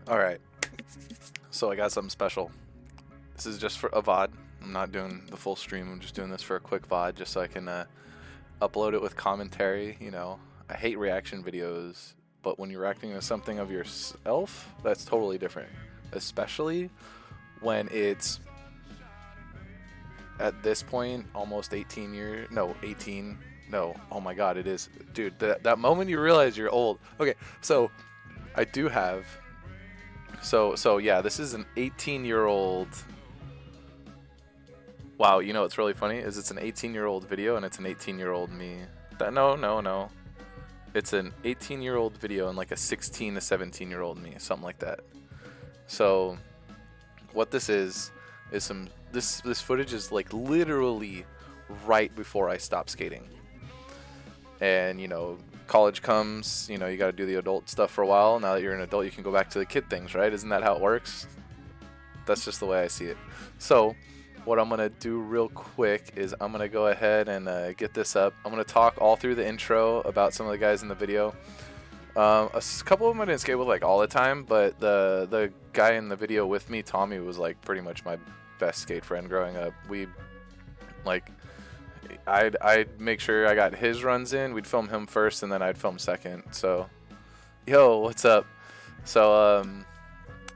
Alright, so I got something special. This is just for a VOD. I'm not doing the full stream, I'm just doing this for a quick VOD just so I can upload it with commentary. You know, I hate reaction videos, but when you're reacting to something of yourself, that's totally different. Especially when it's, at this point, almost 18 years, no, 18, no, oh my god, it is. Dude, that moment you realize you're old. Okay, so I do have, so yeah, this is an 18-year-old. Wow, you know what's really funny is it's an 18-year-old video and it's an 18-year-old me. No. It's an 18-year-old video and like a 16 to 17-year-old me, something like that. So what this is some this footage is like literally right before I stopped skating. And you know, college comes, you know, you got to do the adult stuff for a while. Now that you're an adult, you can go back to the kid things, right? Isn't that how it works? That's just the way I see it. So what I'm going to do real quick is I'm going to go ahead and get this up. I'm going to talk all through the intro about some of the guys in the video. A couple of them I didn't skate with like all the time, but the guy in the video with me, Tommy, was like pretty much my best skate friend growing up. We like, I'd make sure I got his runs in. We'd film him first and then I'd film second. So, yo, what's up? So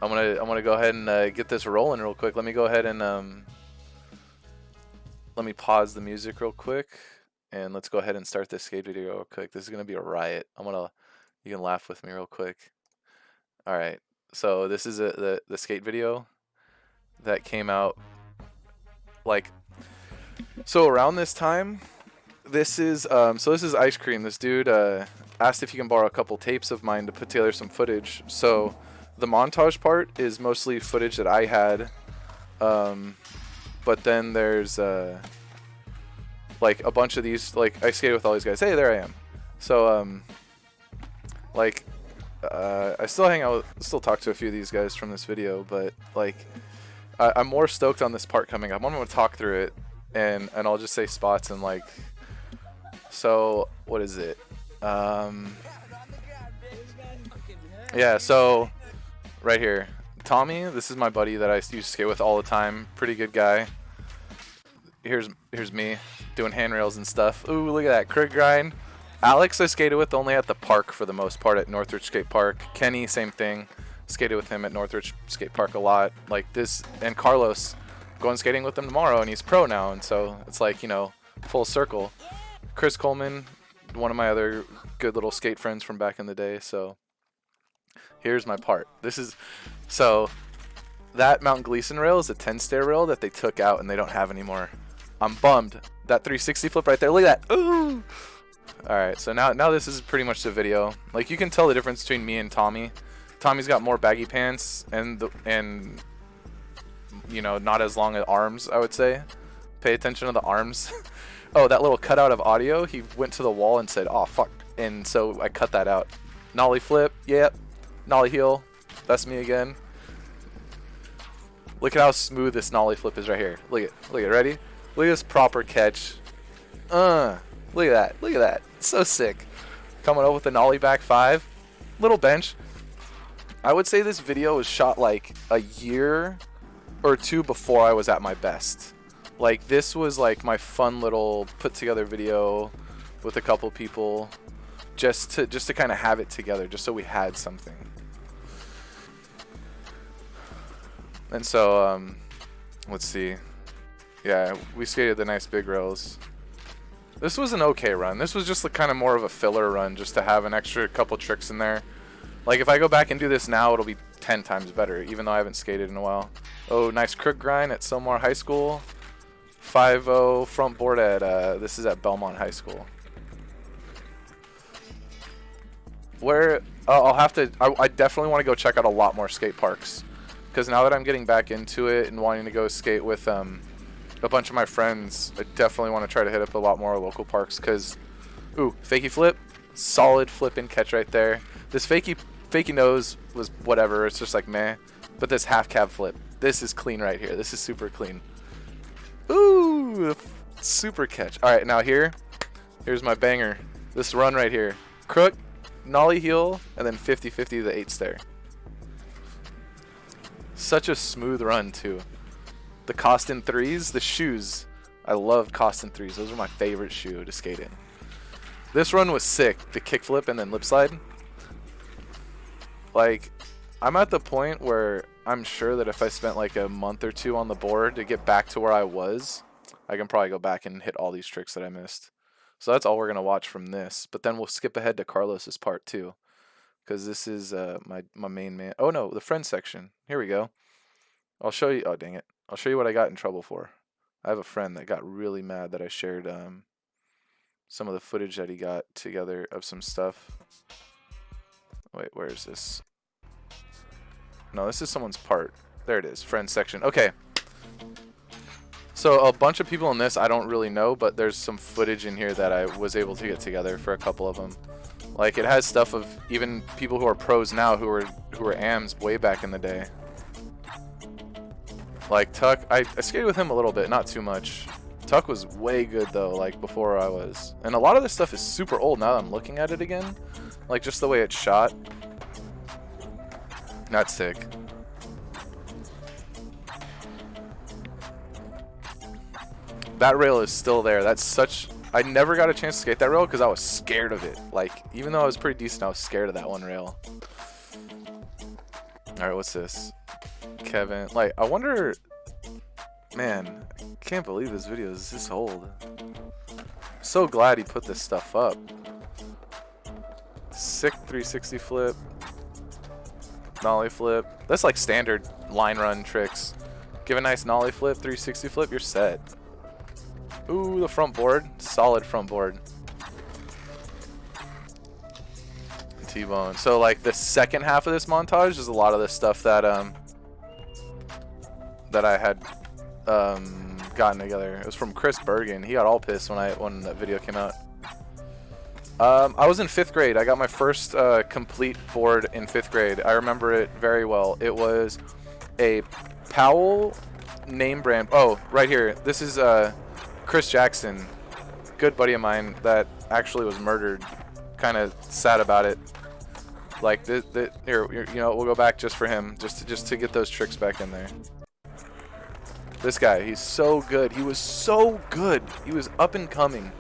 I'm gonna go ahead and get this rolling real quick. Let me go ahead and let me pause the music real quick, and let's go ahead and start this skate video real quick. This is gonna be a riot. You can laugh with me real quick. All right, so this is the skate video that came out like, so around this time. This is this is Ice Cream. This dude asked if he can borrow a couple tapes of mine to put together some footage. So the montage part is mostly footage that I had, but then there's like a bunch of these, like I skated with all these guys. Hey, there I am. So like I still hang out, still talk to a few of these guys from this video, but like I'm more stoked on this part coming up. I'm gonna talk through it, and I'll just say spots and like. So what is it? Yeah, so right here, Tommy. This is my buddy that I used to skate with all the time. Pretty good guy. Here's me doing handrails and stuff. Ooh, look at that crick grind. Alex I skated with only at the park for the most part, at Northridge Skate Park. Kenny, same thing. Skated with him at Northridge Skate Park a lot. Like this, and Carlos, going skating with him tomorrow, and he's pro now, and so it's like, you know, full circle. Chris Coleman, one of my other good little skate friends from back in the day. So here's my part. This is, so that Mount Gleason rail is a 10-stair rail that they took out and they don't have anymore. I'm bummed. That 360 flip right there, look at that. Ooh. All right, so now this is pretty much the video. Like, you can tell the difference between me and Tommy. Tommy's got more baggy pants and you know, not as long as arms, I would say. Pay attention to the arms. Oh, that little cutout of audio, he went to the wall and said, oh, fuck. And so I cut that out. Nollie flip, yep. Nollie heel, that's me again. Look at how smooth this nollie flip is right here. Look at, ready? Look at this proper catch. Look at that. It's so sick. Coming up with the nollie back 5. Little bench. I would say this video was shot like a year or two before I was at my best. Like, this was like my fun little put together video with a couple people, just to kind of have it together, just so we had something. And so let's see. Yeah, we skated the nice big rails. This was an okay run. This was just like kind of more of a filler run, just to have an extra couple tricks in there. Like, if I go back and do this now, it'll be 10 times better, even though I haven't skated in a while. Oh, nice crook grind at Silmar High School. 5-0 front board at, this is at Belmont High School. Where, I'll have to, I definitely want to go check out a lot more skate parks. Because now that I'm getting back into it and wanting to go skate with a bunch of my friends, I definitely want to try to hit up a lot more local parks. Because, ooh, fakie flip. Solid flip and catch right there. This fakie nose was whatever, it's just like meh. But this half cab flip, this is clean right here. This is super clean. Ooh, super catch. All right, now here's my banger. This run right here. Crook, nollie heel, and then 50-50 the 8 stair. Such a smooth run too. The Costin 3s, the shoes. I love Costin 3s. Those are my favorite shoe to skate in. This run was sick. The kickflip and then lip slide. Like, I'm at the point where I'm sure that if I spent like a month or two on the board to get back to where I was, I can probably go back and hit all these tricks that I missed. So that's all we're going to watch from this. But then we'll skip ahead to Carlos's part too. Because this is my main man. Oh no, the friend section. Here we go. I'll show you. Oh, dang it. I'll show you what I got in trouble for. I have a friend that got really mad that I shared some of the footage that he got together of some stuff. Wait, where is this? No, this is someone's part. There it is, friend section. Okay. So a bunch of people in this I don't really know, but there's some footage in here that I was able to get together for a couple of them. Like, it has stuff of even people who are pros now who were AMs way back in the day. Like Tuck, I skated with him a little bit, not too much. Tuck was way good though, like before I was. And a lot of this stuff is super old now that I'm looking at it again. Like just the way it's shot. That's sick. That rail is still there. That's such... I never got a chance to skate that rail because I was scared of it. Like, even though I was pretty decent, I was scared of that one rail. Alright, what's this? Kevin. Like, I wonder... Man, I can't believe this video is this old. So glad he put this stuff up. Sick 360 flip. Nollie flip. That's like standard line run tricks. Give a nice nollie flip, 360 flip, you're set. Ooh, the front board. Solid front board. T-bone. So like the second half of this montage is a lot of the stuff that that I had gotten together. It was from Chris Bergen. He got all pissed when that video came out. I was in 5th grade. I got my first complete board in 5th grade. I remember it very well. It was a Powell name brand. Oh, right here. This is Chris Jackson, good buddy of mine that actually was murdered. Kind of sad about it. Like here, you know, we'll go back just for him, just to get those tricks back in there. This guy, he's so good. He was so good. He was up and coming.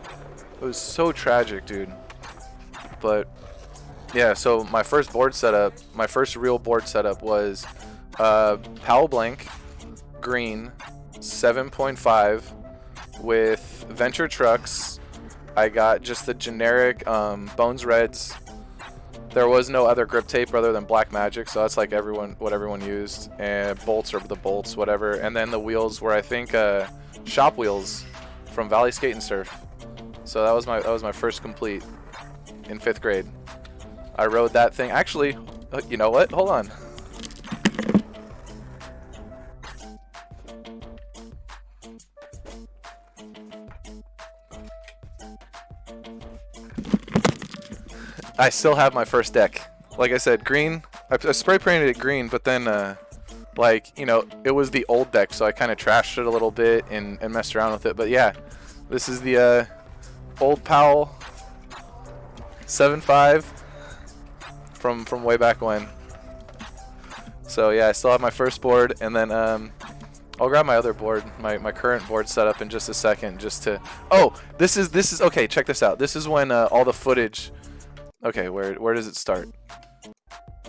It was so tragic, dude. But yeah, so my first board setup, my first real board setup was Powell Blank, green, 7.5 with Venture Trucks. I got just the generic Bones Reds. There was no other grip tape other than Black Magic, so that's like what everyone used. And bolts are the bolts, whatever. And then the wheels were, I think, shop wheels from Valley Skate and Surf. So that was my first complete in 5th grade. I rode that thing. Actually, you know what? Hold on. I still have my first deck. Like I said, green. I spray painted it green, but then, like, you know, it was the old deck, so I kind of trashed it a little bit and messed around with it. But yeah, this is the old Powell 7.5 from way back when. So yeah, I still have my first board, and then I'll grab my other board, my current board setup in just a second, just to. Oh, this is okay. Check this out. This is when all the footage. Okay, where does it start?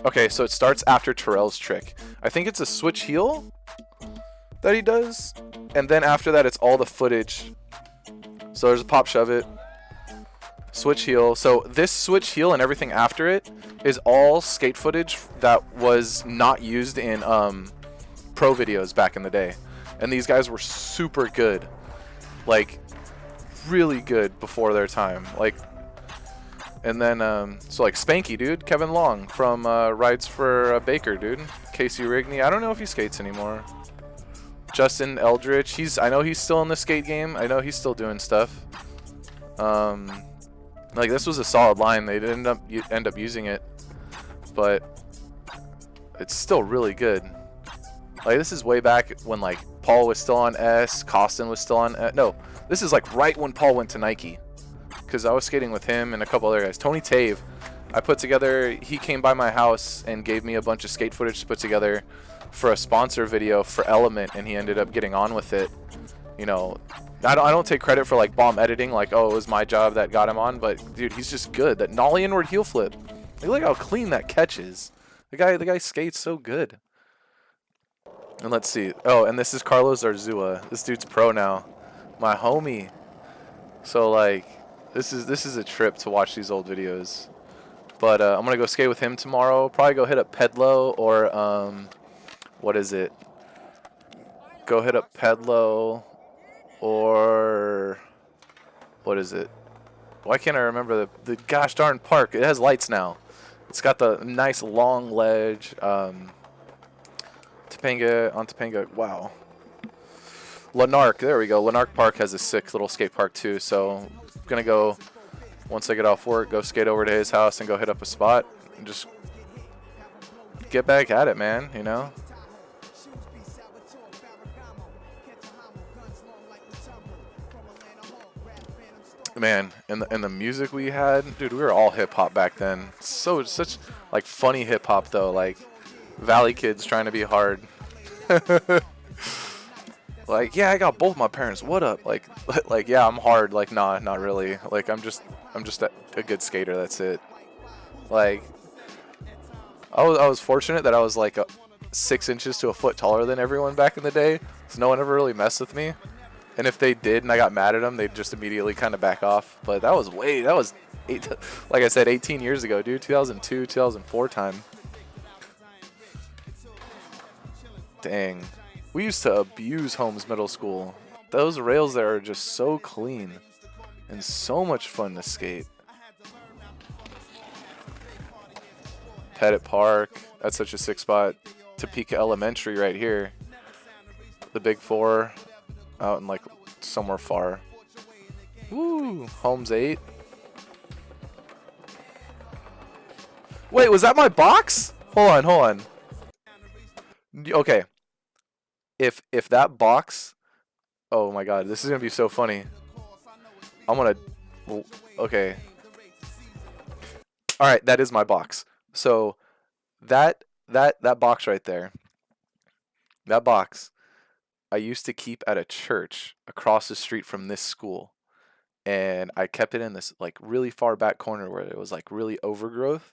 Okay, so it starts after Terrell's trick. I think it's a switch heel that he does, and then after that it's all the footage. So there's a pop shove it, switch heel. So this switch heel and everything after it is all skate footage that was not used in pro videos back in the day. And these guys were super good, like really good before their time. Like. And then, so like Spanky, dude, Kevin Long from Rides for Baker, dude. Casey Rigney, I don't know if he skates anymore. Justin Eldridge, I know he's still in the skate game. I know he's still doing stuff. Like this was a solid line. They didn't end up using it, but it's still really good. Like this is way back when like Paul was still on S, Costin was still on no, this is like right when Paul went to Nike. Because I was skating with him and a couple other guys. Tony Tave, I put together, he came by my house and gave me a bunch of skate footage to put together for a sponsor video for Element, and he ended up getting on with it. You know, I don't take credit for like bomb editing, like, oh, it was my job that got him on, but dude, he's just good. That nollie inward heel flip, look how clean that catch is. The guy skates so good. And let's see. Oh, and this is Carlos Arzua. This dude's pro now, my homie. So like, this is a trip to watch these old videos. But I'm gonna go skate with him tomorrow. Probably go hit up Pedlo or what is it? Go hit up Pedlo or what is it? Why can't I remember the gosh darn park? It has lights now. It's got the nice long ledge. Topanga on Topanga. Wow. Lanark. There we go. Lanark Park has a sick little skate park too. So I'm gonna go once I get off work, go skate over to his house and go hit up a spot and just get back at it, man. You know. Man, and the music we had, dude, we were all hip hop back then. Such like funny hip hop though, like Valley Kids trying to be hard. Like, yeah, I got both my parents. What up? Like yeah, I'm hard. Like, nah, not really. Like, I'm just a good skater. That's it. Like, I was fortunate that I was like 6 inches to a foot taller than everyone back in the day, so no one ever really messed with me. And if they did and I got mad at them, they'd just immediately kind of back off. But that was like I said, 18 years ago, dude. 2002, 2004 time. Dang. We used to abuse Holmes Middle School. Those rails there are just so clean and so much fun to skate. Pettit Park. That's such a sick spot. Topeka Elementary right here. The Big Four. Out in like somewhere far. Woo! Holmes 8. Wait, was that my box? Hold on. Okay. If that box, oh my god, this is gonna be so funny. I'm gonna, okay. All right, that is my box. So that box right there. That box. I used to keep at a church across the street from this school, and I kept it in this like really far back corner where it was like really overgrowth.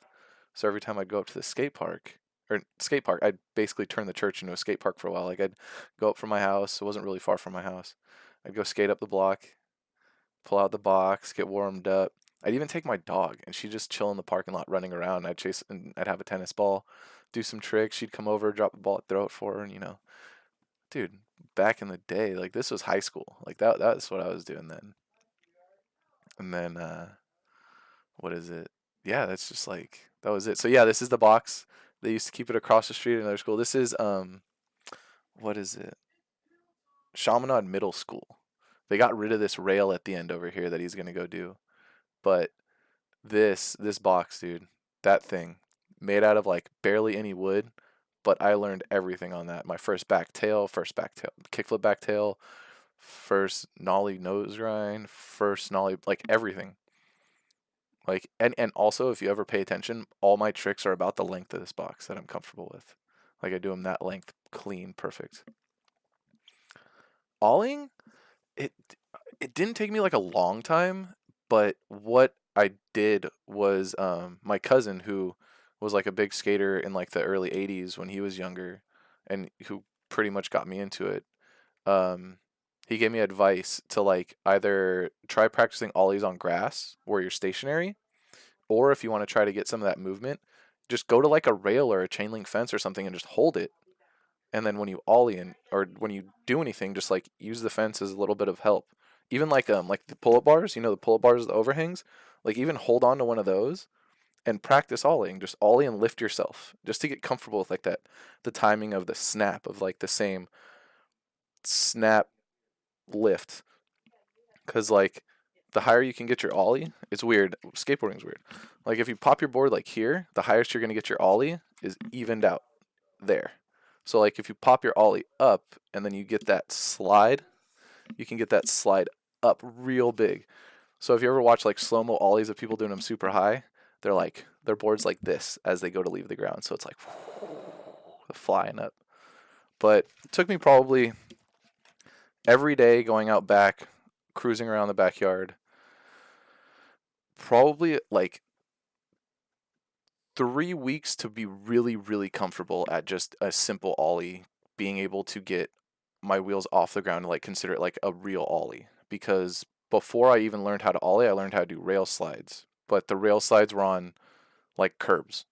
So every time I'd go up to the skate park, I'd basically turn the church into a skate park for a while. Like I'd go up from my house. It wasn't really far from my house. I'd go skate up the block, pull out the box, get warmed up. I'd even take my dog, and she'd just chill in the parking lot running around. I'd chase, and I'd have a tennis ball, do some tricks. She'd come over, drop the ball, throw it for her, and dude, back in the day, like this was high school. Like that's what I was doing then. And then what is it? Yeah, that's just like that was it. So yeah, this is the box. They used to keep it across the street in another school. This is what is it? Chaminade Middle School. They got rid of this rail at the end over here that he's gonna go do. But this box, dude, that thing made out of like barely any wood. But I learned everything on that. My first kickflip back tail, first nollie nose grind, first nollie, like everything. Like, and also, if you ever pay attention, all my tricks are about the length of this box that I'm comfortable with. Like, I do them that length, clean, perfect. Olling, it didn't take me like a long time, but what I did was my cousin who was like a big skater in like the early 80s when he was younger and who pretty much got me into it. He gave me advice to like either try practicing ollies on grass where you're stationary, or if you want to try to get some of that movement, just go to like a rail or a chain link fence or something and just hold it. And then when you ollie in, or when you do anything, just like use the fence as a little bit of help. Even like the pull-up bars, the pull-up bars, the overhangs, like even hold on to one of those and practice ollieing. Just ollie and lift yourself just to get comfortable with like that, the timing of the snap of like the same snap lift. Because like the higher you can get your ollie, it's weird. Skateboarding's weird. Like if you pop your board like here, the highest you're gonna get your ollie is evened out there. So like if you pop your ollie up and then you get that slide, you can get that slide up real big. So if you ever watch like slow-mo ollies of people doing them super high, they're like their board's like this as they go to leave the ground. So it's like flying up. But it took me probably every day going out back, cruising around the backyard, probably like 3 weeks to be really, really comfortable at just a simple ollie, being able to get my wheels off the ground and like consider it like a real ollie. Because before I even learned how to ollie, I learned how to do rail slides. But the rail slides were on like curbs.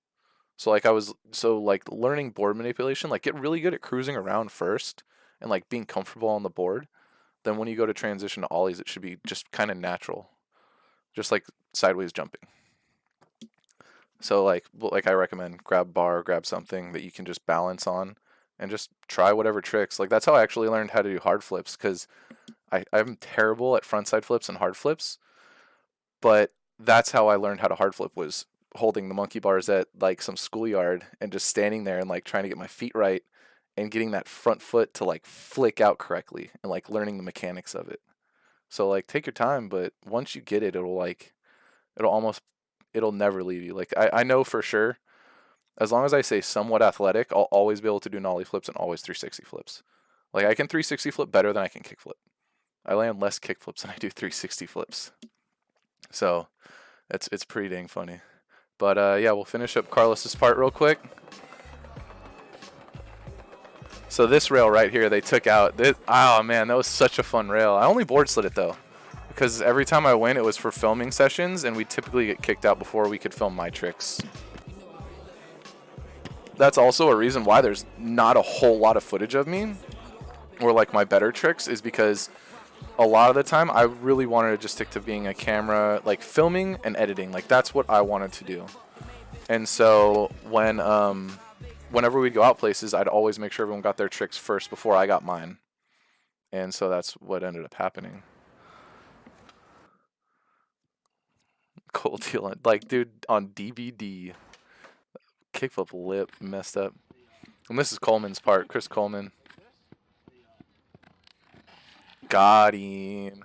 So like like learning board manipulation, like get really good at cruising around first and like being comfortable on the board. Then when you go to transition to ollies, it should be just kind of natural, just like sideways jumping. So like I recommend grab bar, grab something that you can just balance on, and just try whatever tricks. Like that's how I actually learned how to do hard flips because I'm terrible at frontside flips and hard flips, but that's how I learned how to hard flip was holding the monkey bars at like some schoolyard and just standing there and like trying to get my feet right and getting that front foot to like flick out correctly and like learning the mechanics of it. So like take your time, but once you get it, it'll almost it'll never leave you. Like I know for sure, as long as I say somewhat athletic, I'll always be able to do nollie flips and always 360 flips. Like I can 360 flip better than I can kick flip. I land less kick flips than I do 360 flips. So it's pretty dang funny. But yeah, we'll finish up Carlos's part real quick. So this rail right here, they took out. Oh man, that was such a fun rail. I only board slid it though, because every time I went, it was for filming sessions, and we typically get kicked out before we could film my tricks. That's also a reason why there's not a whole lot of footage of me, or like my better tricks, is because a lot of the time I really wanted to just stick to being a camera, like filming and editing. Like that's what I wanted to do. And so whenever we'd go out places, I'd always make sure everyone got their tricks first before I got mine. And so that's what ended up happening. Cool deal. Like, dude, on DVD, kickflip lip messed up. And this is Coleman's part, Chris Coleman. Got him.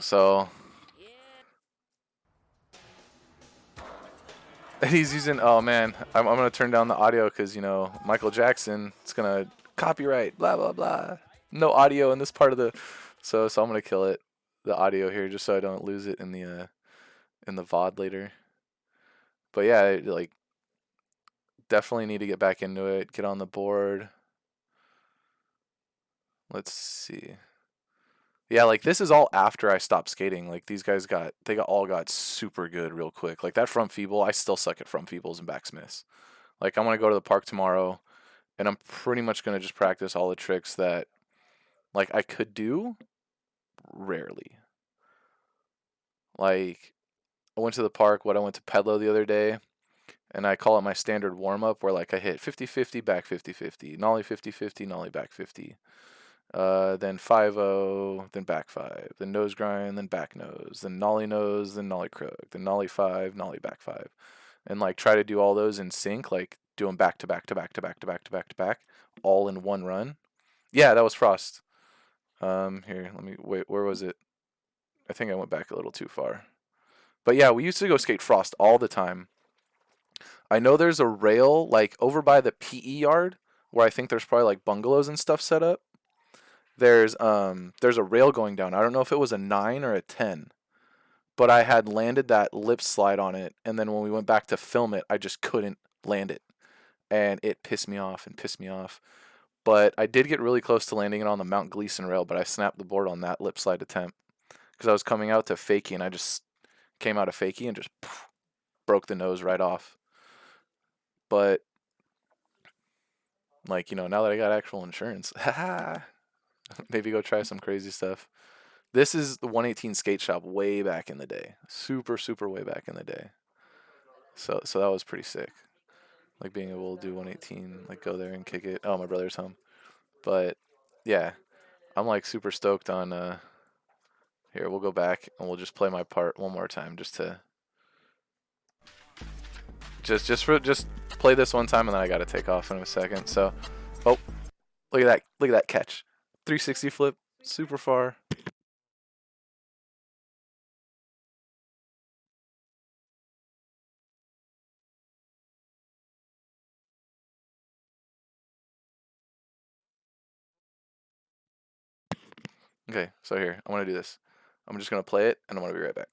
So he's using. Oh man, I'm gonna turn down the audio because you know Michael Jackson. It's gonna copyright. Blah blah blah. No audio in this part of the. So I'm gonna kill it, the audio here, just so I don't lose it in the VOD later. But yeah, like definitely need to get back into it. Get on the board. Let's see. Yeah, like this is all after I stopped skating. Like these guys all got super good real quick. Like that front feeble, I still suck at front feebles and backsmiths. Like I'm gonna go to the park tomorrow, and I'm pretty much gonna just practice all the tricks that like I could do rarely. Like I went to the park, I went to Pedlo the other day, and I call it my standard warm up where like I hit 50-50, back 50-50, nollie 50-50, nollie back 50. Then 5-0, then back 5, then nose grind, then back nose, then nose, then nollie crook, then nollie 5, nollie back 5. And like try to do all those in sync, like do them back to back to back to back to back to back to back, all in one run. Yeah, that was Frost. Here, let me wait. Where was it? I think I went back a little too far. But yeah, we used to go skate Frost all the time. I know there's a rail like over by the PE yard where I think there's probably like bungalows and stuff set up. There's a rail going down. I don't know if it was a 9 or a 10, but I had landed that lip slide on it, and then when we went back to film it, I just couldn't land it, and it pissed me off and pissed me off. But I did get really close to landing it on the Mount Gleason rail, but I snapped the board on that lip slide attempt because I was coming out to fakie, and I just came out of fakie and just broke the nose right off. But like now that I got actual insurance, maybe go try some crazy stuff. This is the 118 skate shop way back in the day. Super, super way back in the day. So that was pretty sick. Like being able to do 118, like go there and kick it. Oh, my brother's home. But yeah, I'm like super stoked on here, we'll go back and we'll just play my part one more time just to just play this one time, and then I got to take off in a second. So, oh, look at that. Look at that catch. 360 flip, super far. Okay, so here, I'm gonna do this. I'm just gonna play it, and I'm gonna be right back.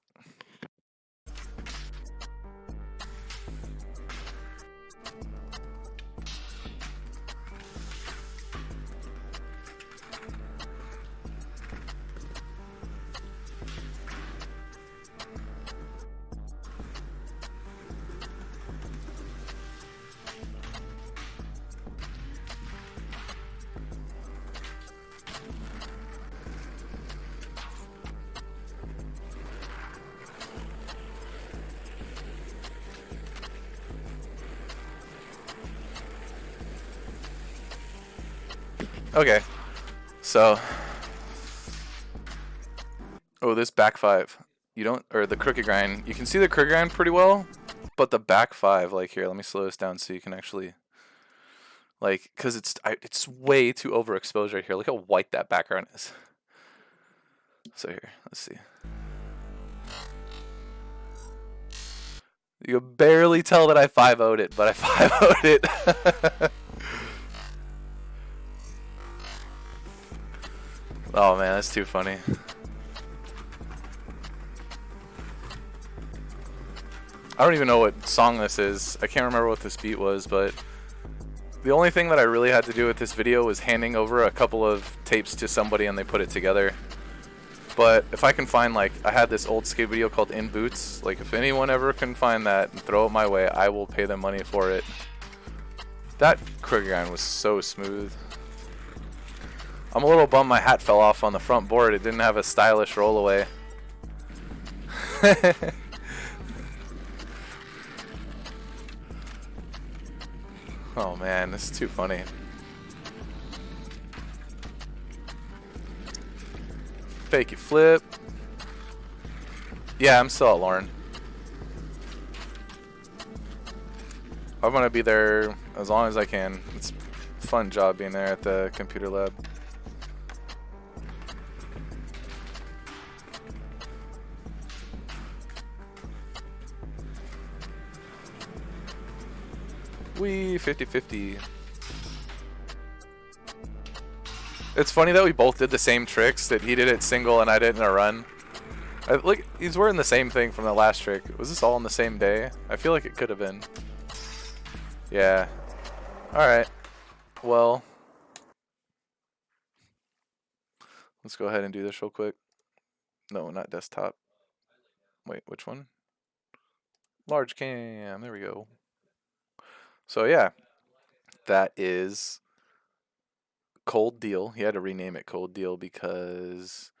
Okay, so, oh, this back five, you don't, or the crooked grind, you can see the crooked grind pretty well, but the back five, like here, let me slow this down so you can actually, like, cause it's way too overexposed right here. Look how white that background is. So here, let's see. You can barely tell that I 5-0'd it, but I 5-0'd it. Oh man, that's too funny. I don't even know what song this is. I can't remember what this beat was, but the only thing that I really had to do with this video was handing over a couple of tapes to somebody and they put it together. But if I can find, like, I had this old skate video called In Boots. Like, if anyone ever can find that and throw it my way, I will pay them money for it. That crooked grind was so smooth. I'm a little bummed my hat fell off on the front board. It didn't have a stylish rollaway. Oh man, this is too funny. Fakey flip. Yeah, I'm still at Lauren. I'm gonna be there as long as I can. It's a fun job being there at the computer lab. Wee 50-50. It's funny that we both did the same tricks, that he did it single and I did it in a run. Look, he's wearing the same thing from the last trick. Was this all on the same day? I feel like it could have been. Yeah. Alright. Well, let's go ahead and do this real quick. No, not desktop. Wait, which one? Large cam. There we go. So yeah, that is Cold Deal. He had to rename it Cold Deal because,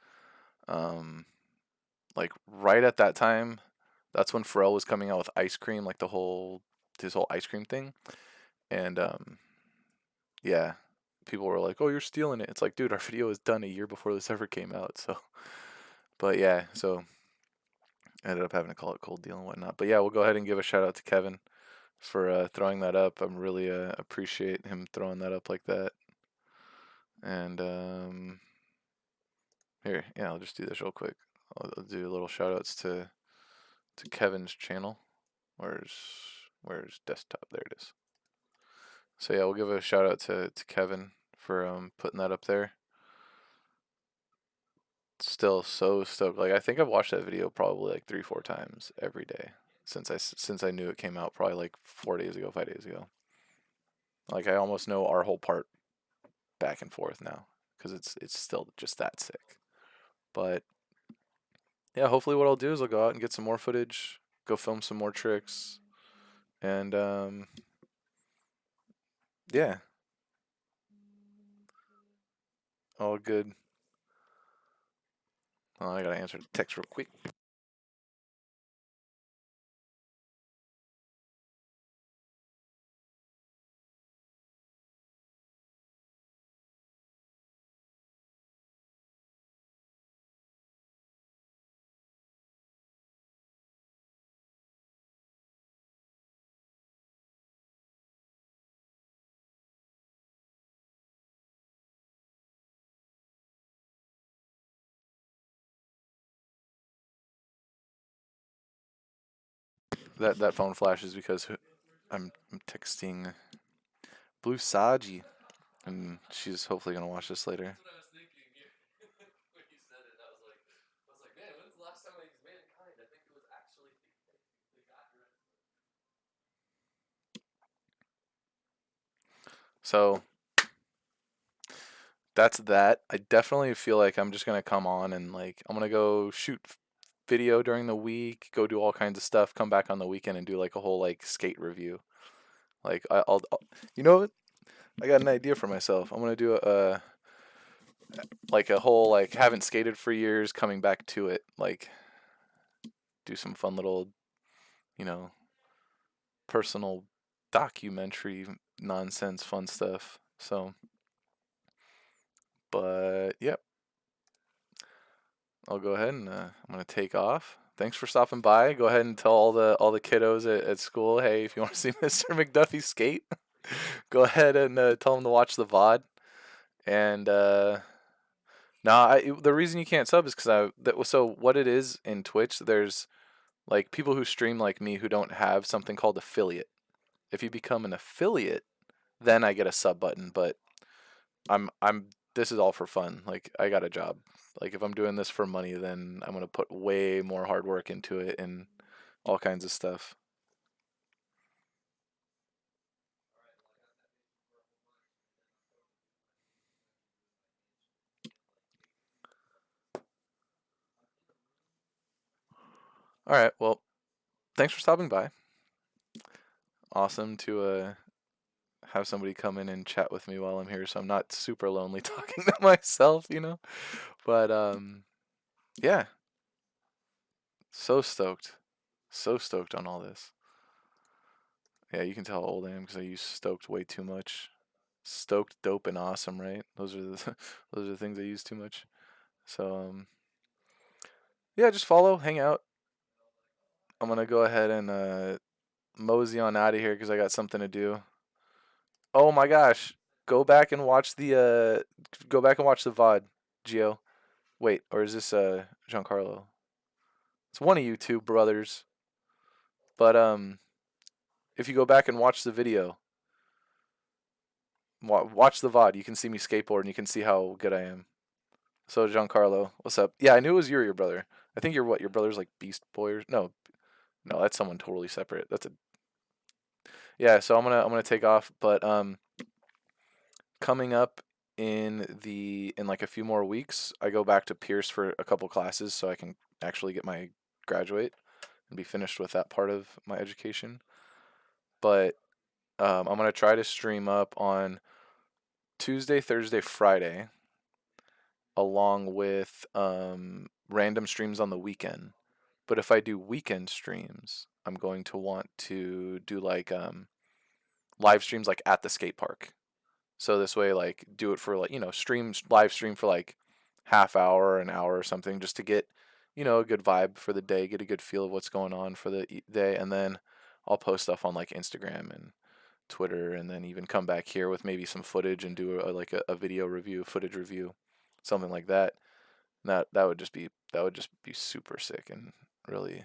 like right at that time, that's when Pharrell was coming out with ice cream, like his whole ice cream thing, and yeah, people were like, "Oh, you're stealing it." It's like, dude, our video was done a year before this ever came out. So, but yeah, so I ended up having to call it Cold Deal and whatnot. But yeah, we'll go ahead and give a shout out to Kevin for throwing that up. I'm really appreciate him throwing that up like that. And here, yeah, I'll just do this real quick. I'll do a little shout outs to Kevin's channel. Where's desktop? There it is. So yeah, we'll give a shout out to Kevin for putting that up there. Still so stoked. Like, I think I've watched that video probably like 3-4 times every day since I knew it came out, probably like 4 days ago, 5 days ago. Like, I almost know our whole part back and forth now because it's still just that sick. But yeah, hopefully what I'll do is I'll go out and get some more footage, go film some more tricks, and yeah, all good. Oh, I gotta answer the text real quick. That phone flashes because I'm texting Blue Saji, and she's hopefully gonna watch this later. So that's that. I definitely feel like I'm just gonna come on and like I'm gonna go shoot video during the week, go do all kinds of stuff, come back on the weekend and do like a whole like skate review. Like I'll you know what? I got an idea for myself. I'm gonna do a like a whole like haven't skated for years, coming back to it. Like do some fun little, you know, personal documentary nonsense fun stuff. So, but yep, I'll go ahead and I'm gonna take off. Thanks for stopping by. Go ahead and tell all the kiddos at school, hey, if you want to see Mr. McDuffie skate, go ahead and tell them to watch the VOD. And the reason you can't sub is because so what it is in Twitch, there's like people who stream like me who don't have something called affiliate. If you become an affiliate, then I get a sub button. But I'm this is all for fun. Like I got a job. Like if I'm doing this for money, then I'm gonna put way more hard work into it and all kinds of stuff. All right. Well, thanks for stopping by. Awesome to have somebody come in and chat with me while I'm here, so I'm not super lonely talking to myself, you know. But yeah, so stoked, so stoked on all this. Yeah, you can tell how old I am because I use stoked way too much. Stoked, dope, and awesome, right? Those are the those are the things I use too much. So yeah, just follow, hang out. I'm gonna go ahead and mosey on out of here because I got something to do. Oh my gosh, go back and watch the VOD, Gio. Wait, or is this Giancarlo? It's one of you two brothers. But if you go back and watch the video, watch the VOD, you can see me skateboard and you can see how good I am. So Giancarlo, what's up? Yeah, I knew it was your brother. I think you're what? Your brother's like Beast Boy or no, no, that's someone totally separate. That's a yeah. So I'm gonna take off, but coming up in like a few more weeks, I go back to Pierce for a couple classes so I can actually get my graduate and be finished with that part of my education. But I'm gonna try to stream up on Tuesday, Thursday, Friday, along with random streams on the weekend. But if I do weekend streams, I'm going to want to do like live streams like at the skate park. So this way, like, do it for like live stream for like half hour, an hour or something, just to get a good vibe for the day, get a good feel of what's going on for the day, and then I'll post stuff on like Instagram and Twitter, and then even come back here with maybe some footage and do a video review, footage review, something like that. That would just be super sick and really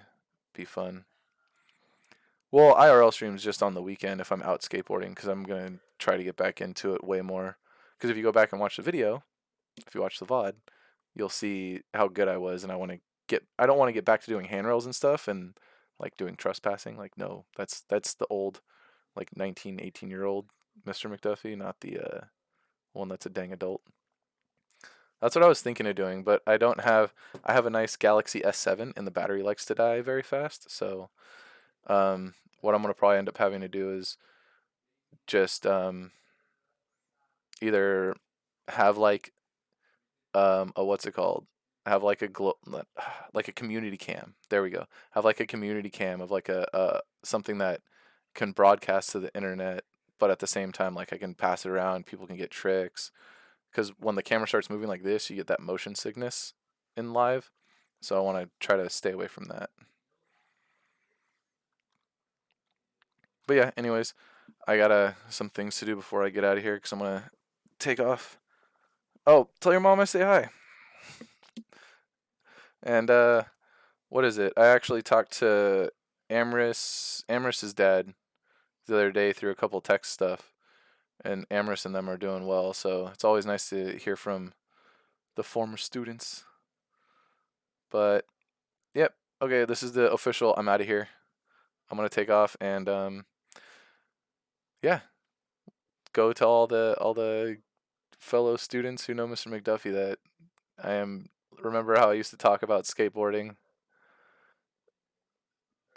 be fun. Well, IRL streams just on the weekend if I'm out skateboarding because I'm gonna try to get back into it way more. Because if you go back and watch the video, if you watch the VOD, you'll see how good I was, and I don't want to get back to doing handrails and stuff and like doing trespassing. Like no, that's the old like 19, 18-year-old Mr. McDuffie, not the one that's a dang adult. That's what I was thinking of doing, but I have a nice Galaxy S7 and the battery likes to die very fast, so what I'm gonna probably end up having to do is just either have like a what's it called? Have like like a community cam. There we go. Have like a community cam of like a something that can broadcast to the internet, but at the same time like I can pass it around. People can get tricks because when the camera starts moving like this, you get that motion sickness in live. So I want to try to stay away from that. But yeah, anyways, I got some things to do before I get out of here because I'm gonna take off. Oh, tell your mom I say hi. And what is it? I actually talked to Amris's dad the other day through a couple text stuff, and Amris and them are doing well. So it's always nice to hear from the former students. But yep, okay, this is the official. I'm out of here. I'm gonna take off, and yeah, go to all the fellow students who know Mr. McDuffie that I am. Remember how I used to talk about skateboarding?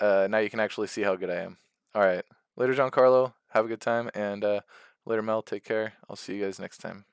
Now you can actually see how good I am. All right, later, Giancarlo. Have a good time, and later, Mel. Take care. I'll see you guys next time.